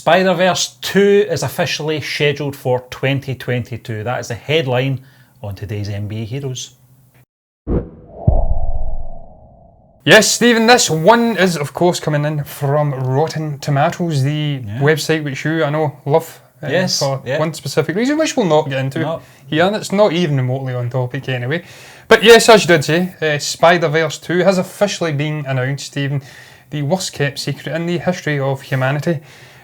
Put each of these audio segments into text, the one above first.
Spider-Verse 2 is officially scheduled for 2022. That is the headline on today's NBA Heroes. Yes, Stephen, this one is, of course, coming in from Rotten Tomatoes, the website which you, I know, love for one specific reason, which we'll not get into here, and it's not even remotely on topic anyway. But yes, as you did say, Spider-Verse 2 has officially been announced, Stephen, the worst-kept secret in the history of humanity.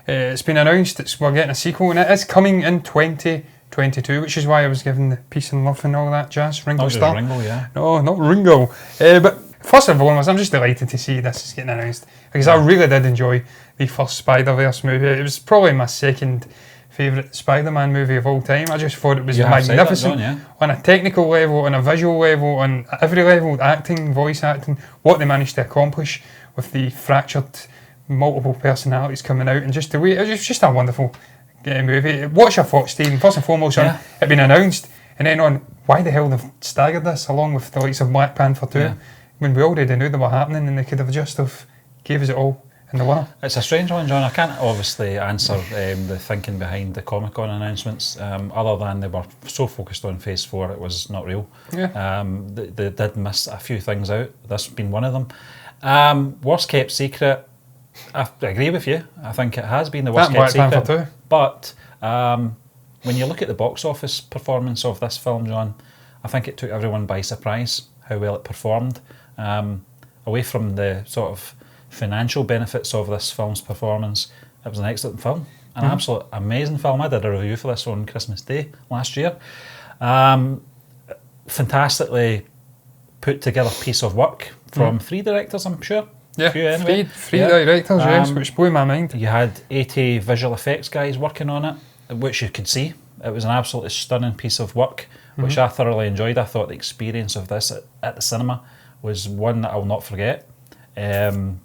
It's been announced we're getting a sequel, and it is coming in 2022, which is why I was given the peace and love and all that jazz. Ringo Starr. Ringo, yeah. No, not Ringo. But first and foremost, I'm just delighted to see this is getting announced, because I really did enjoy the first Spider-Verse movie. It was probably my second favourite Spider-Man movie of all time. I just thought it was magnificent on a technical level, on a visual level, on every level, acting, voice acting, what they managed to accomplish with the fractured multiple personalities coming out, and just the way, it was just a wonderful movie. What's your thoughts, Stephen? First and foremost on it being announced, and then on why the hell they've staggered this along with the likes of Black Panther 2 when we already knew they were happening, and they could have just gave us it all in the winner. It's a strange one, John. I can't obviously answer the thinking behind the Comic-Con announcements, other than they were so focused on Phase 4 it was not real. They did miss a few things out, this being one of them. Worst kept secret, I agree with you. I think it has been the worst kept secret. But when you look at the box office performance of this film, John, I think it took everyone by surprise how well it performed. Away from the sort of financial benefits of this film's performance, it was an excellent film, an absolute amazing film. I did a review for this on Christmas Day last year. Fantastically put together piece of work from 3 directors, I'm sure. Yeah, anyway. three directors, yes, which blew my mind. You had 80 visual effects guys working on it, which you could see. It was an absolutely stunning piece of work, which I thoroughly enjoyed. I thought the experience of this at the cinema was one that I will not forget.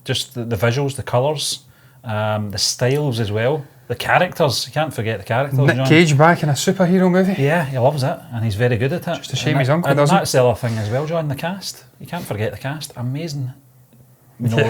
Just the visuals, the colours, the styles as well, the characters. You can't forget the characters. Nick Cage back in a superhero movie. Yeah, he loves it, and he's very good at it. Just a shame his uncle doesn't. And that's the other thing as well, John. The cast. You can't forget the cast. Amazing.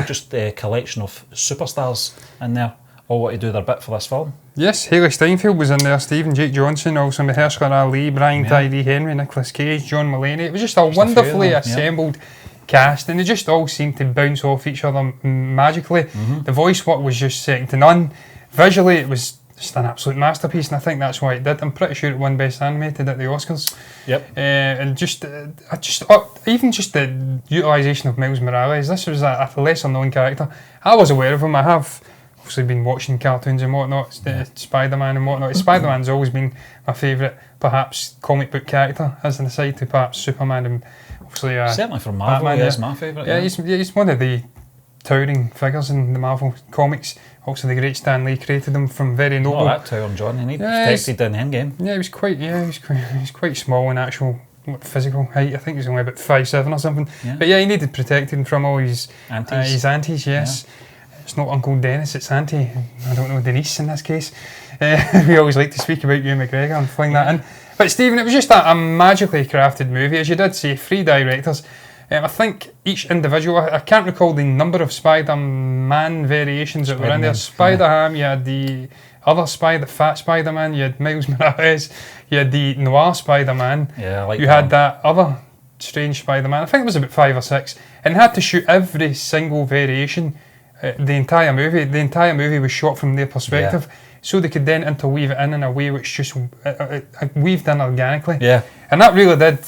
Just a collection of superstars in there, all want to do their bit for this film. Yes, Haley Steinfeld was in there, Stephen, Jake Johnson, also Mahershala Ali, Brian Tyree Henry, Nicolas Cage, John Mulaney. It was just a wonderfully assembled cast, and they just all seemed to bounce off each other magically. The voice work was just second to none. Visually, it was just an absolute masterpiece, and I think that's why it did. I'm pretty sure it won Best Animated at the Oscars. And even just the utilisation of Miles Morales. This was a lesser known character. I was aware of him. I have obviously been watching cartoons and whatnot, Spider-Man and whatnot. Spider-Man's always been my favourite, perhaps, comic book character, as an aside to perhaps Superman and obviously certainly from Marvel, Batman, is my favourite. Yeah, he's one of the towering figures in the Marvel comics. Also, the great Stan Lee created him from very noble. Oh, that towering John, he protected in Endgame. Yeah, he was quite small in actual physical height. I think he was only about 5'7" or something. But yeah, he needed protecting from all his aunties. Yes, it's not Uncle Dennis, it's Auntie. I don't know, Denise in this case. We always like to speak about Ewan McGregor and fling that in. But Stephen, it was just a magically crafted movie, as you did say. 3 directors. I think each individual, I can't recall the number of Spider-Man variations that were in there. Spider-Ham, you had the other fat Spider-Man, you had Miles Morales, you had the noir Spider-Man, you had that other strange Spider-Man, I think it was about 5 or 6, and had to shoot every single variation, the entire movie. The entire movie was shot from their perspective, so they could then interweave it in a way which just weaved in organically. And that really did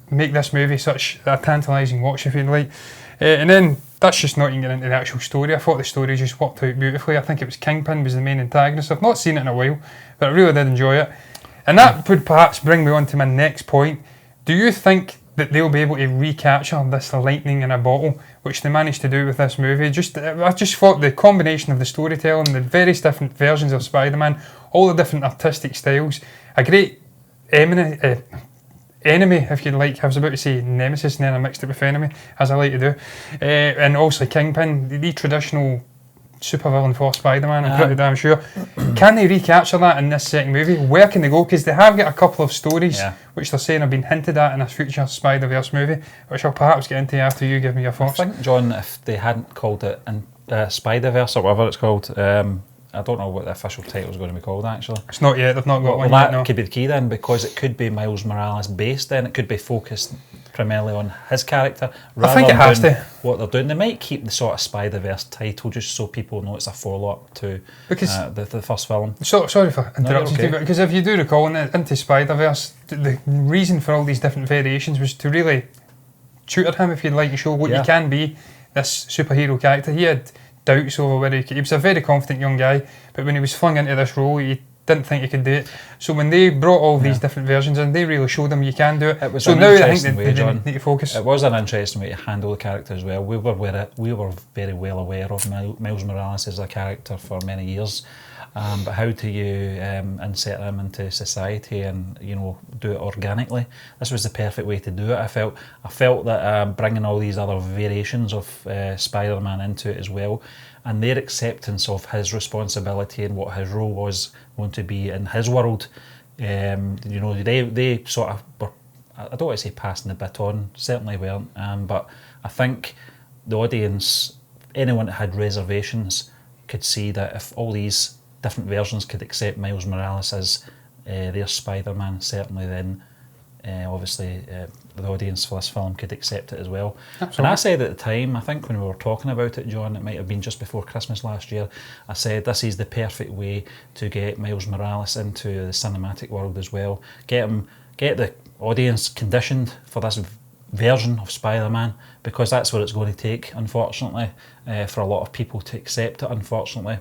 make this movie such a tantalising watch, if you like. And then that's just not even getting into the actual story. I thought the story just worked out beautifully. I think it was Kingpin was the main antagonist. I've not seen it in a while, but I really did enjoy it. And that would perhaps bring me on to my next point. Do you think that they'll be able to recapture this lightning in a bottle, which they managed to do with this movie? I just thought the combination of the storytelling, the various different versions of Spider-Man, all the different artistic styles, a great enemy, if you like. I was about to say nemesis, and then I mixed it with enemy, as I like to do. And also Kingpin, the traditional supervillain for Spider-Man, I'm pretty damn sure. Can they recapture that in this second movie? Where can they go? Because they have got a couple of stories which they're saying have been hinted at in a future Spider-Verse movie, which I'll perhaps get into after you give me your thoughts. I think, John, if they hadn't called it Spider-Verse or whatever it's called, I don't know what the official title is going to be called, actually. It's not yet. They've not got one that yet, no. could be the key then, because it could be Miles Morales based then. It could be focused primarily on his character rather I think it has than to. what they're doing. They might keep the sort of Spider-Verse title just so people know it's a follow-up to the first film. Sorry for interrupting you, because if you do recall, into Spider-Verse, the reason for all these different variations was to really tutor him, if you'd like, to show what you can be, this superhero character. He had doubts over whether he was a very confident young guy, but when he was flung into this role, he didn't think he could do it. So when they brought all these different versions in, they really showed him you can do it. It was so an now I think interesting way, John. They need to focus. It was an interesting way to handle the character as well. We were very well aware of Miles Morales as a character for many years, but how do you insert him into society and do it organically? This was the perfect way to do it. I felt that bringing all these other variations of Spider-Man into it as well, and their acceptance of his responsibility and what his role was going to be in his world. They sort of were, I don't want to say passing the baton, certainly weren't, but I think the audience, anyone that had reservations, could see that if all these different versions could accept Miles Morales as their Spider-Man, certainly then obviously the audience for this film could accept it as well. Absolutely. And I said at the time, I think when we were talking about it, John, it might have been just before Christmas last year, I said this is the perfect way to get Miles Morales into the cinematic world as well. Get the audience conditioned for this version of Spider-Man, because that's what it's going to take, unfortunately, for a lot of people to accept it, unfortunately.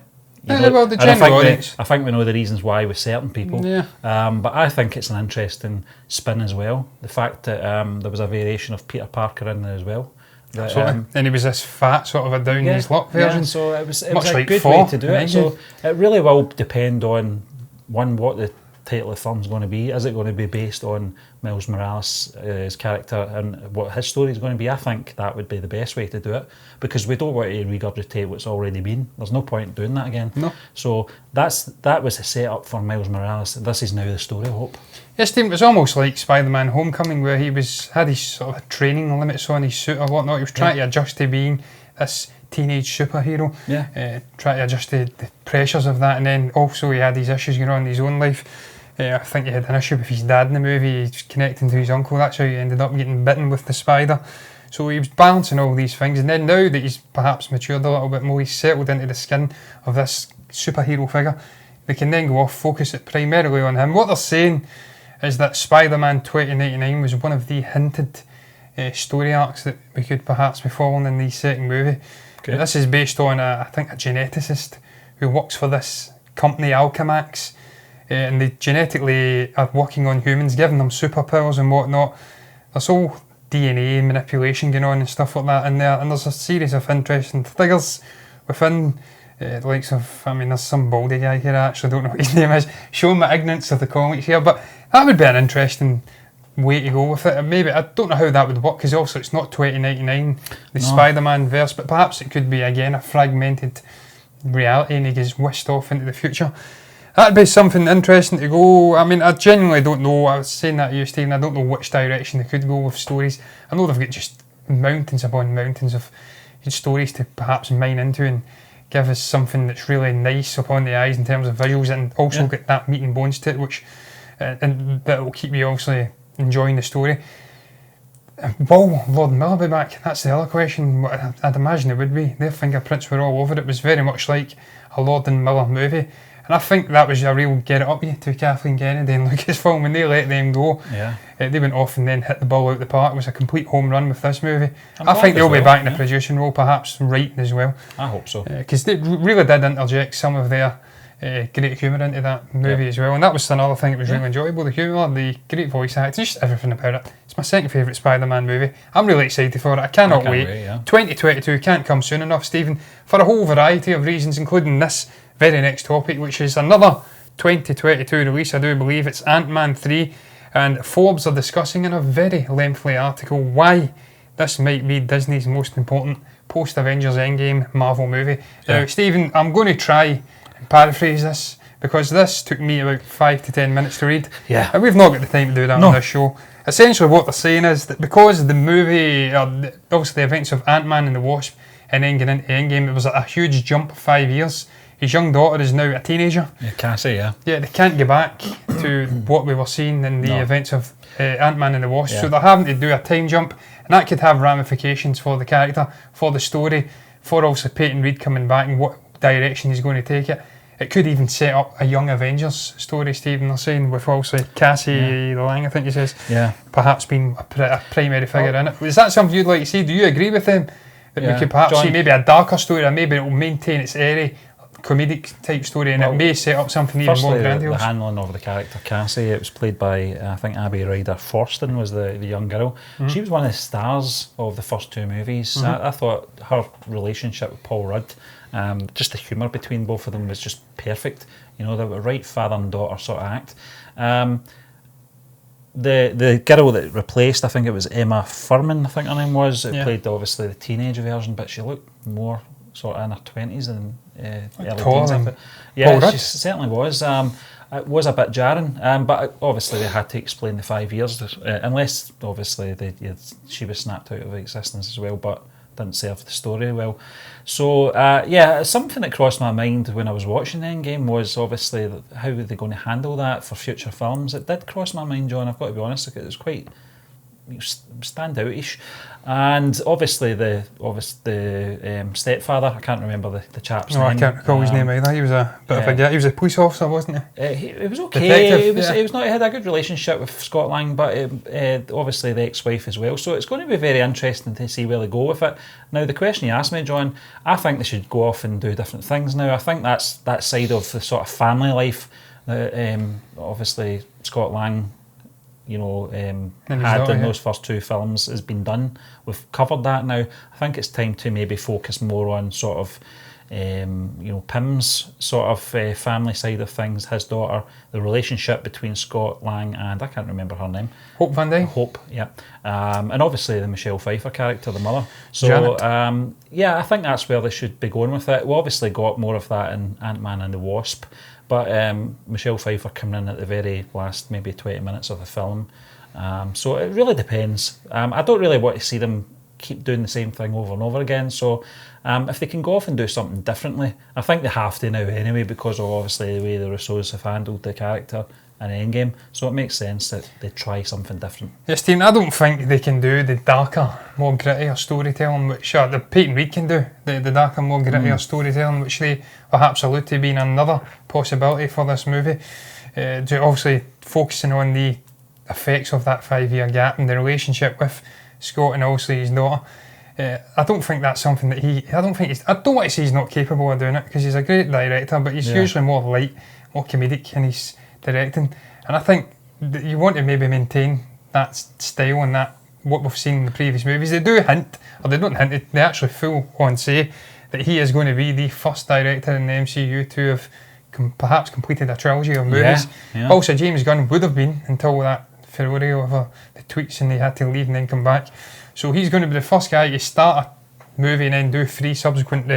Well, the general audience. I think we know the reasons why with certain people. Yeah. But I think it's an interesting spin as well. The fact that there was a variation of Peter Parker in there as well. Absolutely. And he was this fat, sort of a down his luck version. Yeah, so it was a good way to do it. So it really will depend on, one, what the title of the film's going to be. Is it going to be based on Miles Morales' his character and what his story is going to be? I think that would be the best way to do it, because we don't want to regurgitate what's already been. There's no point in doing that again. No. So that was a setup for Miles Morales. This is now the story, I hope. Yes, Stephen, it was almost like Spider-Man Homecoming, where he had his sort of training limits on his suit or whatnot. He was trying to adjust to being this teenage superhero, trying to adjust to the pressures of that, and then also he had these issues going on in his own life. I think he had an issue with his dad in the movie. He's connecting to his uncle. That's how he ended up getting bitten with the spider. So he was balancing all these things, and then now that he's perhaps matured a little bit more, he's settled into the skin of this superhero figure. They can then go off, focus it primarily on him. What they're saying is that Spider-Man 2099 was one of the hinted story arcs that we could perhaps be following in the second movie. Okay. This is based on, I think, a geneticist who works for this company, Alchemax. And they genetically are working on humans, giving them superpowers and whatnot. There's all DNA manipulation going on and stuff like that in there, and there's a series of interesting figures within the likes of, there's some baldy guy here, I actually don't know what his name is, showing my ignorance of the comics here, but that would be an interesting way to go with it. And maybe, I don't know how that would work, because also it's not 2099, the Spider-Man verse, but perhaps it could be, again, a fragmented reality and he gets whisked off into the future. That'd be something interesting to go. I genuinely don't know. I was saying that to you, Stephen. I don't know which direction they could go with stories. I know they've got just mountains upon mountains of stories to perhaps mine into and give us something that's really nice upon the eyes in terms of visuals, and also get that meat and bones to it, which and that will keep you obviously enjoying the story. Will Lord Miller be back? That's the other question. I'd imagine it would be. Their fingerprints were all over it. It was very much like a Lord and Miller movie. And I think that was a real get it up you to Kathleen Kennedy and Lucasfilm when they let them go. Yeah. They went off and then hit the ball out the park. It was a complete home run with this movie. I think they'll be back in the producing role, perhaps writing as well. I hope so. Because they really did interject some of their great humour into that movie as well. And that was another thing that was really enjoyable. The humour, the great voice acting, just everything about it. It's my second favourite Spider-Man movie. I'm really excited for it. I cannot wait. 2022 can't come soon enough, Stephen, for a whole variety of reasons, including this very next topic, which is another 2022 release. I do believe it's Ant-Man 3, and Forbes are discussing in a very lengthy article why this might be Disney's most important post-Avengers Endgame Marvel movie. Now, Stephen, I'm going to try and paraphrase this, because this took me about 5 to 10 minutes to read. Yeah. And we've not got the time to do that on this show. Essentially what they're saying is that because the movie, obviously the events of Ant-Man and the Wasp and then getting into Endgame, there was a huge jump of 5 years his young daughter is now a teenager. Yeah, Cassie, yeah. Yeah, they can't get back to what we were seeing in the events of Ant-Man and the Wasp, so they're having to do a time jump, and that could have ramifications for the character, for the story, for also Peyton Reed coming back and what direction he's going to take it. It could even set up a young Avengers story, Stephen, they're saying, with also Cassie Lang, I think he says, perhaps being a primary figure in it. Is that something you'd like to see? Do you agree with them? That we could perhaps see maybe a darker story, or maybe it will maintain its airy, comedic type story, and it may set up something even more grandiose. The handling of the character Cassie, it was played by, I think, Abby Ryder Forston was the young girl. She was one of the stars of the first two movies. I thought her relationship with Paul Rudd, just the humour between both of them was just perfect. You know, they were right father and daughter sort of act. The girl that replaced, I think it was Emma Furman, I think her name was. It played obviously the teenage version, but she looked more sort of in her 20s than early teens. Yeah, she certainly was. It was a bit jarring, but obviously they had to explain the 5 years, unless obviously she was snapped out of existence as well, but didn't serve the story well. So something that crossed my mind when I was watching Endgame was obviously how are they going to handle that for future films. It did cross my mind, John, I've got to be honest, it was quite standoutish. And obviously the stepfather, I can't remember the chap's name. I can't recall his name either. He was a bit of a guy. He was a police officer, wasn't he? He was okay. He had a good relationship with Scott Lang, but obviously the ex-wife as well. So it's going to be very interesting to see where they go with it. Now, the question you asked me, John, I think they should go off and do different things now. I think that's that side of the sort of family life that obviously Scott Lang had in those first two films has been done. We've covered that now. I think it's time to maybe focus more on sort of Pym's sort of family side of things, his daughter, the relationship between Scott Lang and, I can't remember her name. Hope Van Dyne. Hope, yeah. And obviously the Michelle Pfeiffer character, the mother. So, I think that's where they should be going with it. We obviously got more of that in Ant-Man and the Wasp, but Michelle Pfeiffer coming in at the very last maybe 20 minutes of the film. So it really depends. I don't really want to see them keep doing the same thing over and over again. So if they can go off and do something differently, I think they have to now anyway, because of obviously the way the Russos have handled the character in Endgame. So it makes sense that they try something different. Yes, Stephen, I don't think they can do the darker, more grittier storytelling, which the Peyton Reed can do, the darker, more grittier storytelling, which they perhaps allude to being another possibility for this movie. Obviously focusing on the effects of that 5-year gap and the relationship with Scott and also his daughter. I don't think that's something that I don't want to say he's not capable of doing it, because he's a great director, but he's usually more light, more comedic in his directing. And I think that you want to maybe maintain that style and that what we've seen in the previous movies. They do hint, or they don't hint, they actually full on say that he is going to be the first director in the MCU to have perhaps completed a trilogy of movies. Also, James Gunn would have been until that furore over the tweets and they had to leave and then come back. So he's going to be the first guy to start a movie and then do 3 subsequent,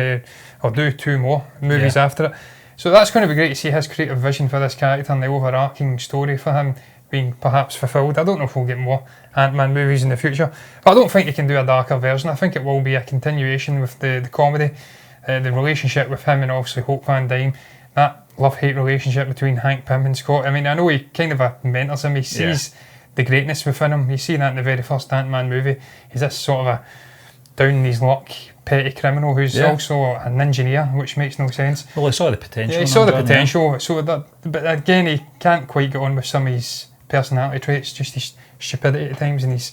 or do 2 more movies after it. So that's going to be great to see his creative vision for this character and the overarching story for him being perhaps fulfilled. I don't know if we'll get more Ant-Man movies in the future, but I don't think they can do a darker version. I think it will be a continuation with the comedy, the relationship with him and obviously Hope Van Dyne, that love-hate relationship between Hank Pym and Scott. I mean, I know he kind of mentors him, he sees the greatness within him. You see that in the very first Ant-Man movie. He's this sort of a down in his luck petty criminal who's also an engineer, which makes no sense. Well, he saw the potential. Yeah, he saw the potential. So but again, he can't quite get on with some of his personality traits, just his stupidity at times and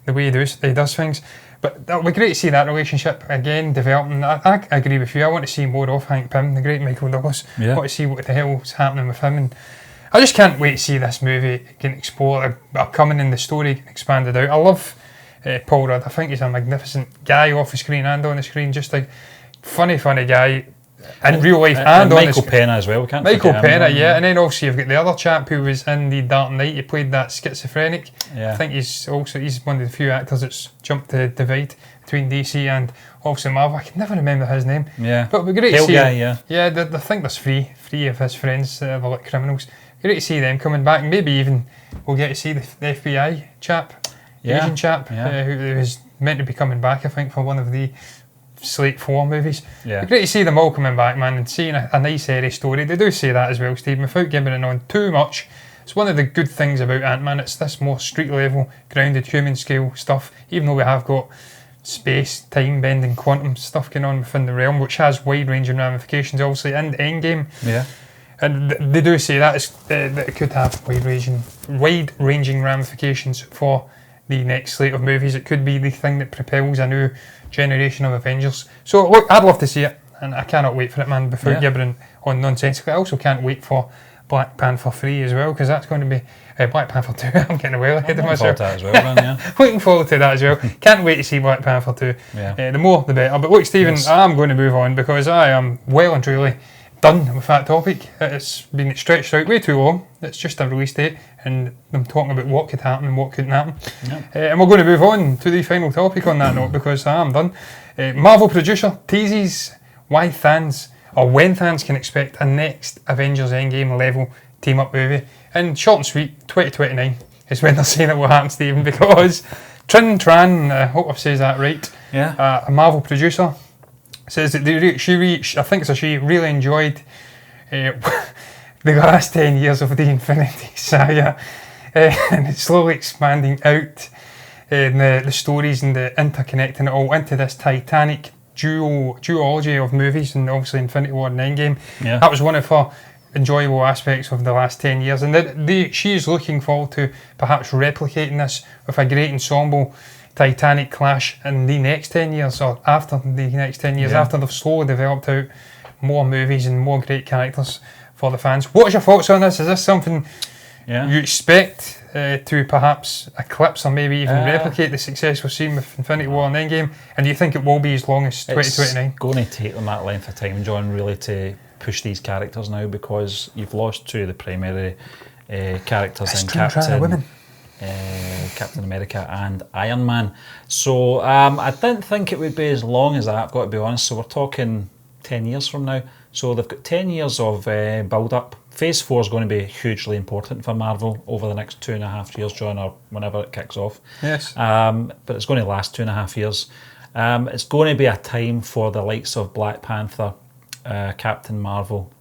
the way he does things. But that would be great to see that relationship again developing. I agree with you. I want to see more of Hank Pym, the great Michael Douglas. I want to see what the hell's happening with him, and I just can't wait to see this movie get explored, coming in the story expanded out. I love Paul Rudd. I think he's a magnificent guy off the screen and on the screen. Just a funny guy in real life and on Michael Pena as well. Michael Pena, and then also you've got the other chap who was in The Dark Knight. He played that schizophrenic. I think he's one of the few actors that's jumped the divide between DC and also Marvel. I can never remember his name. But it'd be great to see. I think there's three of his friends that are like criminals. Great to see them coming back. Maybe even we'll get to see the FBI chap, Asian chap, who is meant to be coming back, I think, for one of the slate 4 movies. Yeah. Great to see them all coming back, man, and seeing a nice airy story. They do say that as well, Stephen, without giving it on too much. It's one of the good things about Ant-Man. It's this more street level, grounded, human scale stuff, even though we have got space, time bending, quantum stuff going on within the realm, which has wide ranging ramifications, obviously, in Endgame. Yeah. And they do say that it could have wide ranging ramifications for the next slate of movies. It could be the thing that propels a new generation of Avengers. So look, I'd love to see it, and I cannot wait for it, man, without gibbering on nonsensically. I also can't wait for Black Panther 3 as well, because that's going to be Black Panther 2. I'm getting well ahead of myself. Looking forward to that as well. Can't wait to see Black Panther 2. The more the better. But look, Stephen, I'm going to move on because I am well and truly done with that topic. It's been stretched out way too long. It's just a release date, and I'm talking about what could happen and what couldn't happen. And we're going to move on to the final topic on that note, because I am done. Marvel producer teases when Thanos can expect a next Avengers Endgame-level team-up movie. And short and sweet, 2029 is when they're saying it will happen, Stephen, because Trin Tran, I hope I've said that right, a Marvel producer, says that she really enjoyed the last 10 years of the Infinity Saga, and it's slowly expanding out the stories and the interconnecting it all into this titanic duology of movies, and obviously Infinity War and Endgame. That was one of her enjoyable aspects of the last 10 years, and she is looking forward to perhaps replicating this with a great ensemble titanic clash in the next 10 years, or after the next 10 years, after they've slowly developed out more movies and more great characters for the fans. What's your thoughts on this? Is this something you expect to perhaps eclipse or maybe even replicate the success we've seen with Infinity War and Endgame? And do you think it will be as long as 2029? It's going to take them that length of time, John, really, to push these characters now, because you've lost two of the primary characters in Captain America and Iron Man. So I didn't think it would be as long as that, I've got to be honest. So we're talking 10 years from now. So they've got 10 years of build-up. Phase 4 is going to be hugely important for Marvel over the next 2.5 years, John, or whenever it kicks off. Yes. But it's going to last 2.5 years. It's going to be a time for the likes of Black Panther, Captain Marvel.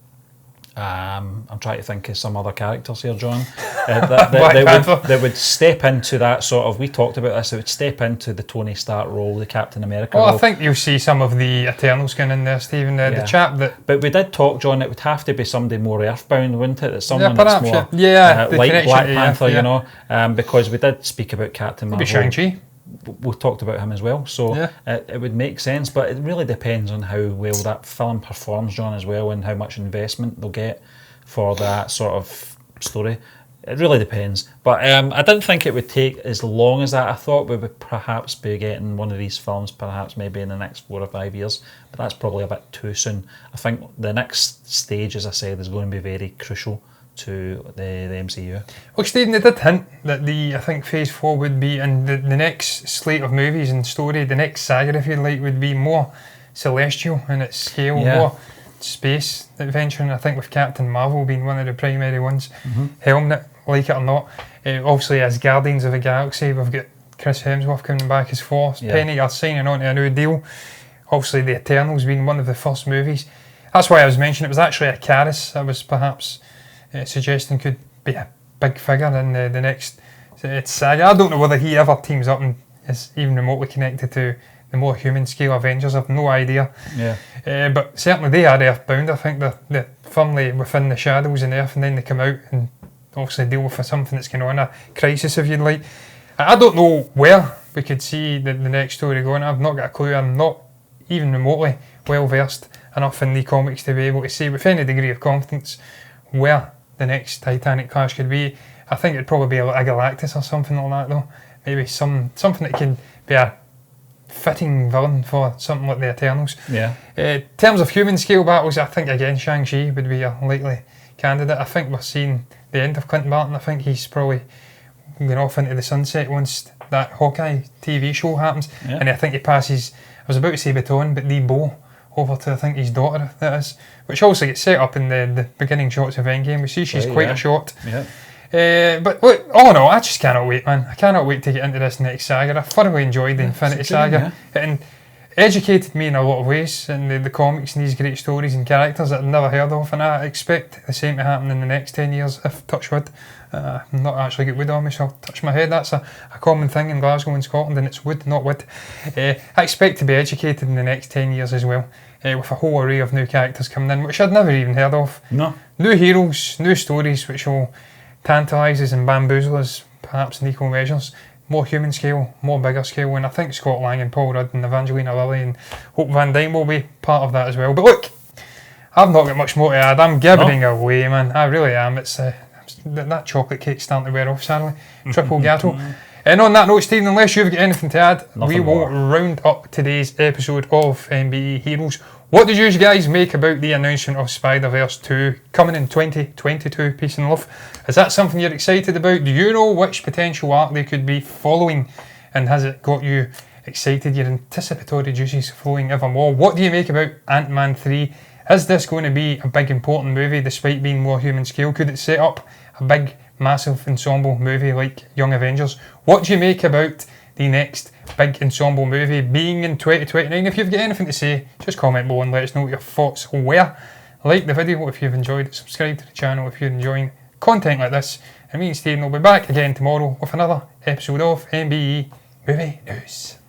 I'm trying to think of some other characters here, John. They would step into that sort of, we talked about this, they would step into the Tony Stark role, the Captain America role. I think you'll see some of the Eternals going in there, Stephen, the chap that... But we did talk, John, it would have to be somebody more earthbound, wouldn't it? That someone perhaps, that's more like Black Panther, you know, because we did speak about Captain Marvel. Maybe Shang-Chi. We talked about him as well, so it would make sense, but it really depends on how well that film performs, John, as well, and how much investment they'll get for that sort of story. It really depends, but I didn't think it would take as long as that. I thought we would perhaps be getting one of these films perhaps maybe in the next 4 or 5 years, but that's probably a bit too soon. I think the next stage, as I said, is going to be very crucial to the MCU. Well, Stephen, they did hint that I think Phase 4 would be, and the next slate of movies and story, the next saga, if you like, would be more celestial in its scale, more space adventure, and I think with Captain Marvel being one of the primary ones, helming it, like it or not. Obviously, as Guardians of the Galaxy, we've got Chris Hemsworth coming back as Force. Penny are signing on to a new deal. Obviously, the Eternals being one of the first movies. That's why I was mentioning it was actually a Karis I was perhaps suggesting could be a big figure in the next saga. I don't know whether he ever teams up and is even remotely connected to the more human scale Avengers. I've no idea. But certainly they are earthbound. I think they're firmly within the shadows in Earth, and then they come out and obviously deal with something that's going on, a crisis if you'd like. I don't know where we could see the next story going. I've not got a clue. I'm not even remotely well versed enough in the comics to be able to say with any degree of confidence where the next Titanic clash could be. I think it'd probably be a Galactus or something like that, though. Maybe something that can be a fitting villain for something like the Eternals. In terms of human scale battles, I think again Shang-Chi would be a likely candidate. I think we're seeing the end of Clinton Barton. I think he's probably going off into the sunset once that Hawkeye TV show happens, and I think he passes, I was about to say baton, but the bow over to I think his daughter, that is, which also gets set up in the beginning shots of Endgame. We see she's quite a shot. But look, all in all, I just cannot wait, man. I cannot wait to get into this next saga. I thoroughly enjoyed the Infinity Saga, and educated me in a lot of ways, and the comics and these great stories and characters that I'd never heard of, and I expect the same to happen in the next 10 years, if touch wood. I'm not actually got wood on me, so I'll touch my head. That's a common thing in Glasgow and Scotland, and it's wood, not wood. I expect to be educated in the next 10 years as well, with a whole array of new characters coming in, which I'd never even heard of. No. New heroes, new stories, which will tantalise us and bamboozle us, perhaps in equal measures. More human scale, more bigger scale, and I think Scott Lang and Paul Rudd and Evangelina Lilly and Hope Van Dyne will be part of that as well. But look, I've not got much more to add. I'm gibbering away, man. I really am. It's that chocolate cake's starting to wear off, sadly. Triple gatto. And on that note, Stephen, unless you've got anything to add, we will round up today's episode of MBE Heroes. What did you guys make about the announcement of Spider-Verse 2 coming in 2022? Peace and love. Is that something you're excited about? Do you know which potential arc they could be following? And has it got you excited? Your anticipatory juices flowing evermore. What do you make about Ant-Man 3? Is this going to be a big important movie despite being more human scale? Could it set up a big massive ensemble movie like Young Avengers? What do you make about the next big ensemble movie being in 2029? If you've got anything to say, just comment below and let us know what your thoughts were. Like the video if you've enjoyed it, subscribe to the channel if you're enjoying content like this, and me and Stephen will be back again tomorrow with another episode of MBE Movie News.